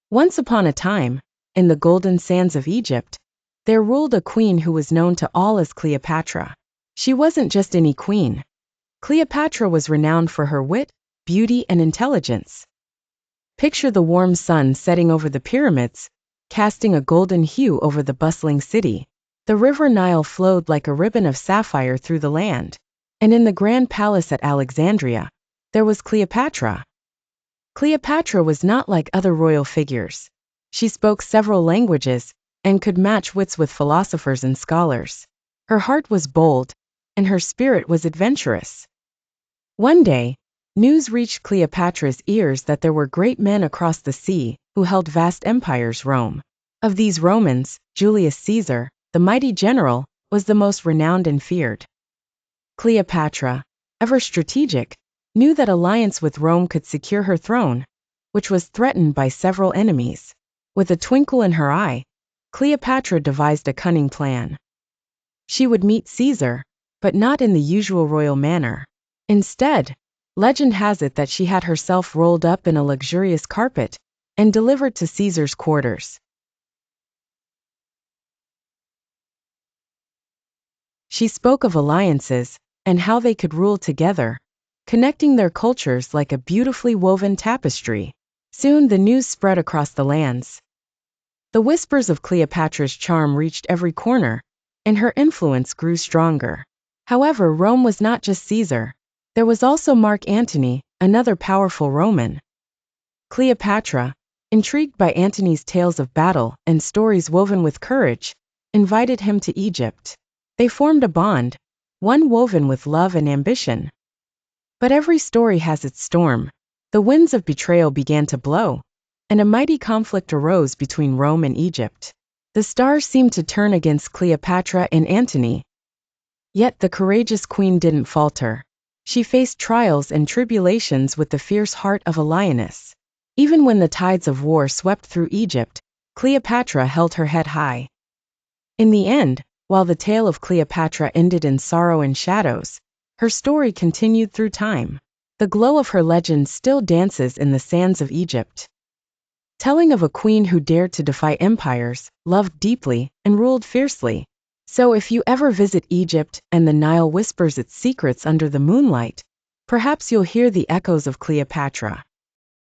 Once upon a time, in the golden sands of Egypt, there ruled a queen who was known to all as Cleopatra. She wasn't just any queen. Cleopatra was renowned for her wit, beauty, and intelligence. Picture the warm sun setting over the pyramids, casting a golden hue over the bustling city. The river Nile flowed like a ribbon of sapphire through the land. And in the grand palace at Alexandria, there was Cleopatra. Cleopatra was not like other royal figures. She spoke several languages and could match wits with philosophers and scholars. Her heart was bold, and her spirit was adventurous. One day, news reached Cleopatra's ears that there were great men across the sea who held vast empires. Rome. Of these Romans, Julius Caesar, the mighty general, was the most renowned and feared. Cleopatra, ever strategic, knew that alliance with Rome could secure her throne, which was threatened by several enemies. With a twinkle in her eye, Cleopatra devised a cunning plan. She would meet Caesar, but not in the usual royal manner. Instead, legend has it that she had herself rolled up in a luxurious carpet and delivered to Caesar's quarters. She spoke of alliances and how they could rule together, connecting their cultures like a beautifully woven tapestry. Soon the news spread across the lands. The whispers of Cleopatra's charm reached every corner, and her influence grew stronger. However, Rome was not just Caesar. There was also Mark Antony, another powerful Roman. Cleopatra, intrigued by Antony's tales of battle and stories woven with courage, invited him to Egypt. They formed a bond, one woven with love and ambition. But every story has its storm. The winds of betrayal began to blow, and a mighty conflict arose between Rome and Egypt. The stars seemed to turn against Cleopatra and Antony. Yet the courageous queen didn't falter. She faced trials and tribulations with the fierce heart of a lioness. Even when the tides of war swept through Egypt, Cleopatra held her head high. In the end, while the tale of Cleopatra ended in sorrow and shadows, her story continued through time. The glow of her legend still dances in the sands of Egypt, telling of a queen who dared to defy empires, loved deeply, and ruled fiercely. So if you ever visit Egypt and the Nile whispers its secrets under the moonlight, perhaps you'll hear the echoes of Cleopatra.